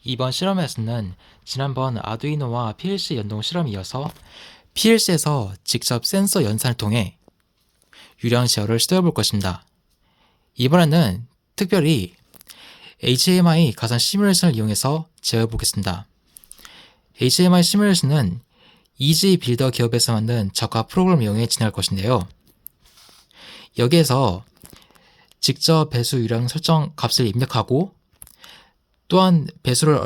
이번 실험에서는 지난번 아두이노와 PLC 연동 실험에 이어서 PLC에서 직접 센서 연산을 통해 유량 제어를 시도해 볼 것입니다. 이번에는 특별히 HMI 가상 시뮬레이션을 이용해서 제어해 보겠습니다. HMI 시뮬레이션은 이지 빌더 기업에서 만든 저가 프로그램을 이용해 진행할 것인데요. 여기에서 직접 배수 유량 설정 값을 입력하고 또한 배수를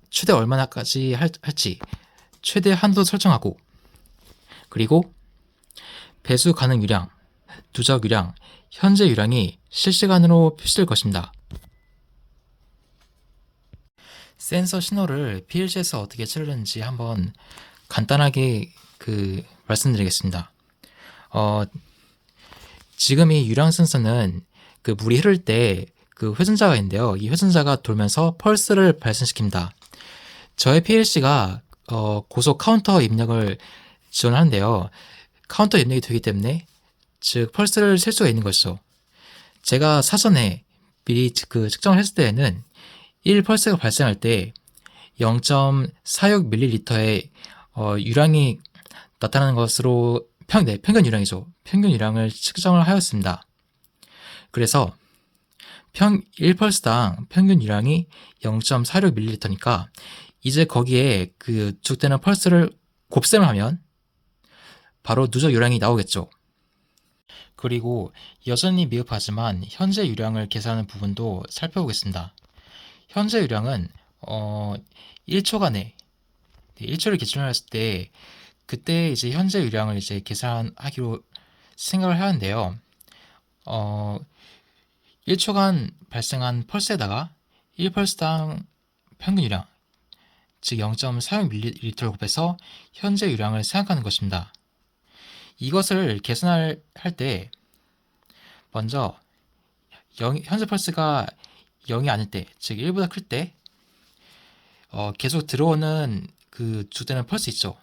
최대 얼마나까지 할지 최대 한도 설정하고, 그리고 배수 가능 유량, 누적 유량, 현재 유량이 실시간으로 표시될 것입니다. 센서 신호를 PLC에서 어떻게 처리하는지 한번 간단하게 말씀드리겠습니다. 지금 이 유량 센서는 물이 흐를 때 회전자가 있는데요. 이 회전자가 돌면서 펄스를 발생시킵니다. 저의 PLC가 고속 카운터 입력을 지원하는데요. 카운터 입력이 되기 때문에 즉 펄스를 셀 수가 있는 것이죠. 제가 사전에 미리 측정을 했을 때에는 1펄스가 발생할 때 0.46ml의 유량이 나타나는 것으로 평균 유량이죠. 평균 유량을 측정을 하였습니다. 그래서 1펄스당 평균 유량이 0.46ml니까 이제 거기에 누적되는 펄스를 곱셈을 하면 바로 누적 유량이 나오겠죠. 그리고 여전히 미흡하지만 현재 유량을 계산하는 부분도 살펴보겠습니다. 현재 유량은 1초간에 1초를 기준으로 했을 때 그때 이제 현재 유량을 이제 계산하기로 생각을 하는데요. 1초간 발생한 펄스에다가 1펄스당 평균 유량, 즉 0.46ml를 곱해서 현재 유량을 생각하는 것입니다. 이것을 계산할 때 먼저 현재 펄스가 0이 아닐 때, 즉 1보다 클 때 계속 들어오는 주되는 펄스 있죠.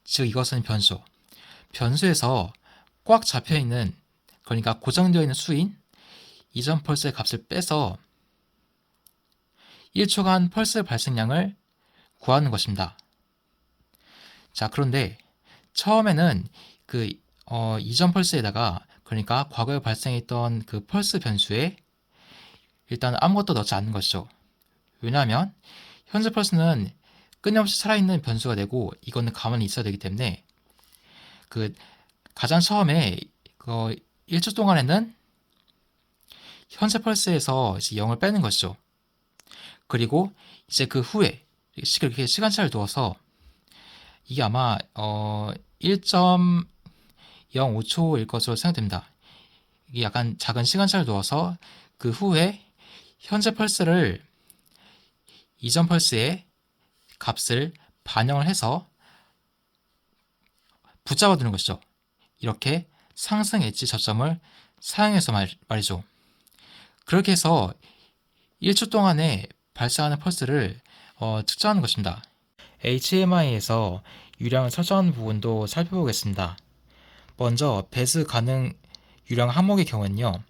즉 이것은 변수. 변수에서 꽉 잡혀있는, 그러니까 고정되어 있는 수인 이전 펄스의 값을 빼서 1초간 펄스 발생량을 구하는 것입니다. 자, 그런데 처음에는 이전 펄스에다가, 그러니까 과거에 발생했던 펄스 변수에 일단 아무것도 넣지 않는 것이죠. 왜냐하면 현재 펄스는 끊임없이 살아있는 변수가 되고 이거는 가만히 있어야 되기 때문에 가장 처음에 1초 동안에는 현재 펄스에서 이제 0을 빼는 것이죠. 그리고 이제 그 후에 이렇게 시간차를 두어서 이게 아마 1.05초일 것으로 생각됩니다. 이게 약간 작은 시간차를 두어서 그 후에 현재 펄스를 이전 펄스의 값을 반영을 해서 붙잡아 두는 것이죠. 이렇게 상승 엣지 저점을 사용해서 말이죠. 그렇게 해서 1초 동안에 발생하는 펄스를 측정하는 것입니다. HMI에서 유량을 설정하는 부분도 살펴보겠습니다. 먼저 배수 가능 유량 항목의 경우는요,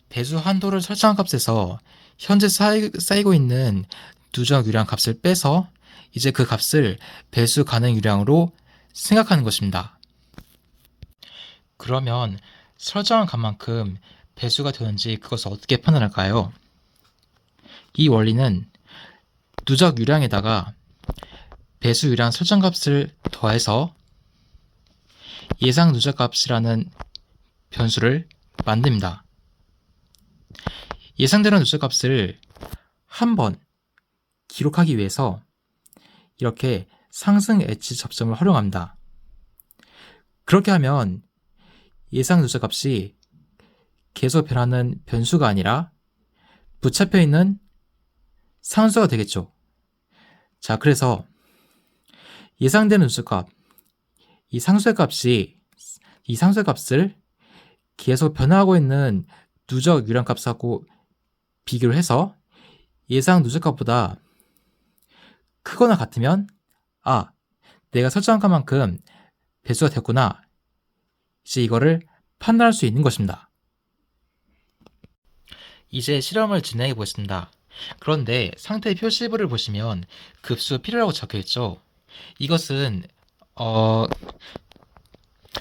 배수 한도를 설정한 값에서 현재 쌓이고 있는 누적 유량 값을 빼서 이제 그 값을 배수 가능 유량으로 생각하는 것입니다. 그러면 설정한 값만큼 배수가 되는지 그것을 어떻게 판단할까요? 이 원리는 누적 유량에다가 배수 유량 설정 값을 더해서 예상 누적 값이라는 변수를 만듭니다. 예상되는 누적 값을 한번 기록하기 위해서 이렇게 상승 엣지 접점을 활용합니다. 그렇게 하면 예상 누적 값이 계속 변하는 변수가 아니라 붙잡혀 있는 상수가 되겠죠. 자, 그래서 예상되는 누적 값, 이 상수의 값을 계속 변화하고 있는 누적 유량 값하고 비교를 해서 예상 누적 값보다 크거나 같으면 내가 설정한 것만큼 배수가 됐구나, 이제 이거를 판단할 수 있는 것입니다. 이제 실험을 진행해 보겠습니다. 그런데 상태 표시부를 보시면 급수 필요라고 적혀 있죠. 이것은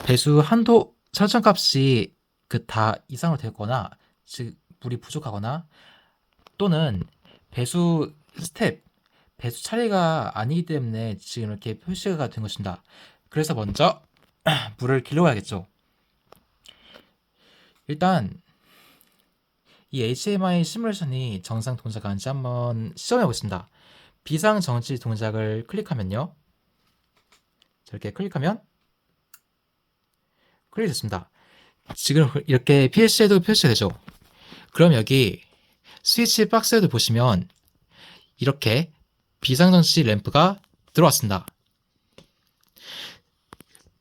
배수 한도 설정값이 그 다 이상으로 되거나, 즉 물이 부족하거나, 또는 배수 스텝, 배수 차례가 아니기 때문에 지금 이렇게 표시가 된 것입니다. 그래서 먼저 물을 길러야겠죠. 일단 이 HMI 시뮬레이션이 정상 동작하는지 한번 시험해 보겠습니다. 비상 정지 동작을 클릭하면요. 이렇게 클릭하면 클릭됐습니다. 지금 이렇게 PLC에도 표시가 되죠. 그럼 여기 스위치 박스에도 보시면 이렇게 비상정지 램프가 들어왔습니다.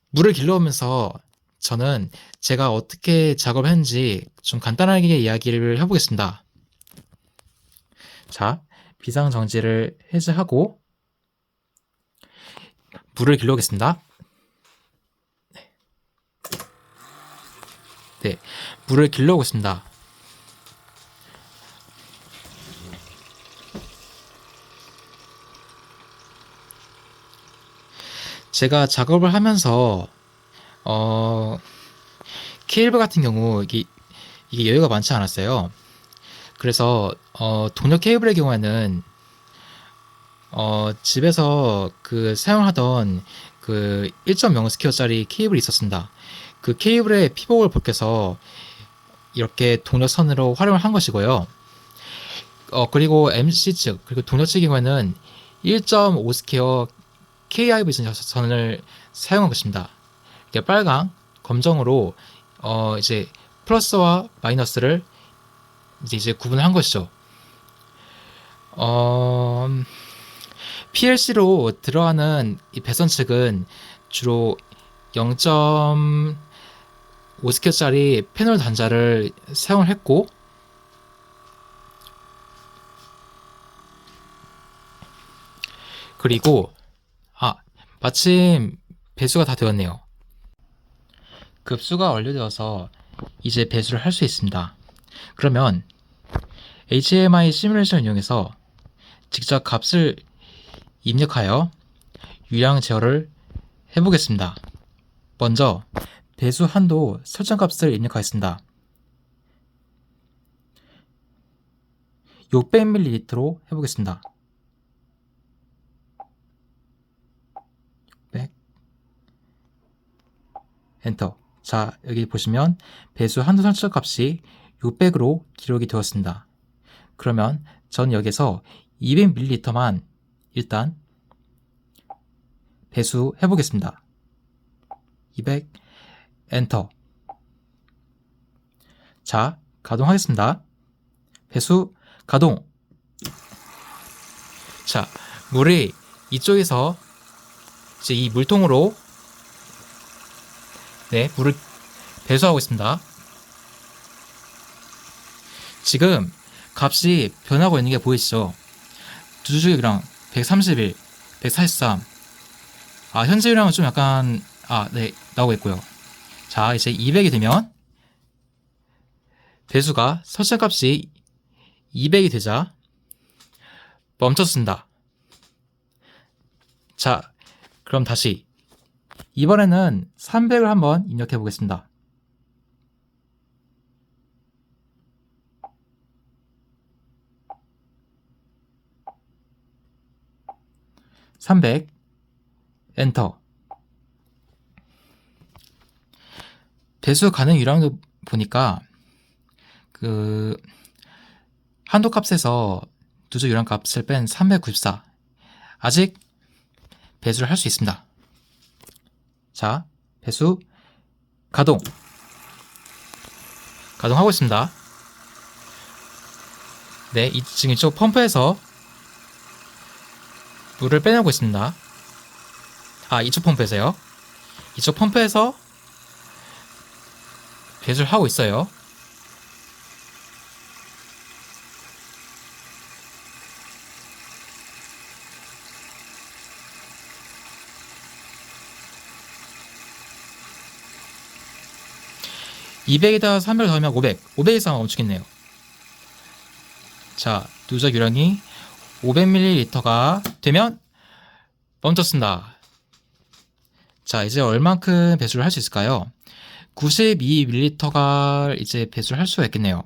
물을 길러오면서 저는 제가 어떻게 작업을 했는지 좀 간단하게 이야기를 해보겠습니다. 자, 비상정지를 해제하고 물을 길러오겠습니다. 네, 물을 길러오겠습니다. 제가 작업을 하면서 케이블 같은 경우 이게 여유가 많지 않았어요. 그래서 동력 케이블의 경우에는 집에서 그 사용하던 그 1.0스퀘어짜리 케이블이 있었습니다. 그 케이블의 피복을 벗겨서 이렇게 동력선으로 활용을 한 것이고요. 그리고 MC 측, 그리고 동력 측의 경우에는 1.5스퀘어 KIV 선을 사용한 것입니다. 이렇게 빨강, 검정으로 이제 플러스와 마이너스를 이제 구분을 한 것이죠. PLC로 들어가는 이 배선 측은 주로 0.5스퀘어짜리 패널 단자를 사용을 했고, 그리고 마침 배수가 다 되었네요. 급수가 완료되어서 이제 배수를 할 수 있습니다. 그러면 HMI 시뮬레이션을 이용해서 직접 값을 입력하여 유량 제어를 해보겠습니다. 먼저 배수 한도 설정 값을 입력하겠습니다. 600ml로 해보겠습니다. 600 엔터. 자, 여기 보시면 배수 한도 설정 값이 600으로 기록이 되었습니다. 그러면 전 여기서 200ml만 일단 배수해 보겠습니다. 200 엔터. 자, 가동하겠습니다. 배수 가동. 자, 물이 이쪽에서 이제 이 물통으로 물을 배수하고 있습니다. 지금 값이 변하고 있는 게 보이시죠? 주주 유량 131, 143. 현재 유량은 좀 약간 나오고 있고요. 자, 이제 200이 되면 배수가 설정값이 200이 되자 멈췄습니다. 자, 그럼 다시 이번에는 300을 한번 입력해 보겠습니다. 300 엔터. 배수 가능 유량도 보니까 그 한도 값에서 누적 유량 값을 뺀 394. 아직 배수를 할 수 있습니다. 자, 배수 가동. 가동하고 있습니다. 네, 지금 이쪽 펌프에서 물을 빼내고 있습니다. 이쪽 펌프에서요. 이쪽 펌프에서 배수를 하고 있어요. (200에다가 300을 더하면 500) 500 이상 멈추겠네요. 자, 누적 유량이 500ml가 되면 멈췄습니다. 자, 이제 얼만큼 배수를 할 수 있을까요? 92ml가 이제 배수를 할 수가 있겠네요.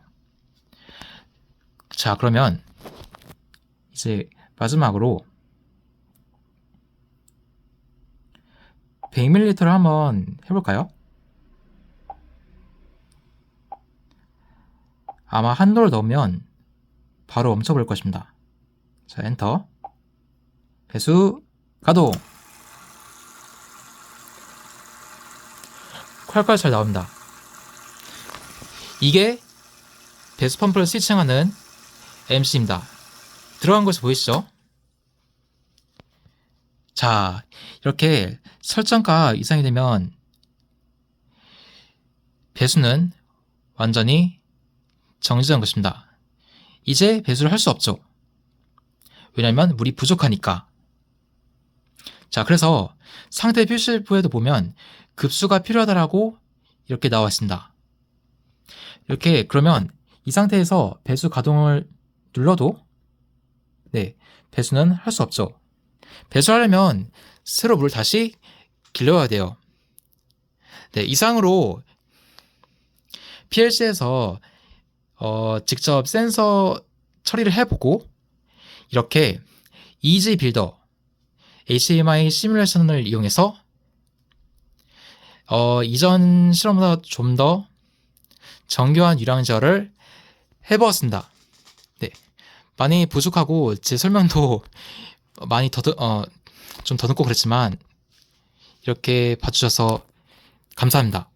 자, 그러면 이제 마지막으로 100ml를 한번 해볼까요? 아마 한도를 넣으면 바로 멈춰버릴 것입니다. 자, 엔터. 배수 가동. 콸콸 잘 나옵니다. 이게 배수 펌프를 스위칭하는 MC입니다. 들어간 것이 보이시죠? 자, 이렇게 설정가 이상이 되면 배수는 완전히 정지된 것입니다. 이제 배수를 할 수 없죠. 왜냐면 물이 부족하니까. 자, 그래서 상태 표시부에도 보면 급수가 필요하다라고 이렇게 나와 있습니다. 이렇게 그러면 이 상태에서 배수 가동을 눌러도 네, 배수는 할 수 없죠. 배수하려면 새로 물을 다시 길러야 돼요. 네, 이상으로 PLC에서 직접 센서 처리를 해보고 이렇게 이지 빌더 HMI 시뮬레이션을 이용해서 이전 실험보다 좀 더 정교한 유량 제어를 해보았습니다. 네, 많이 부족하고 제 설명도 많이 좀 더듬고 그랬지만 이렇게 봐주셔서 감사합니다.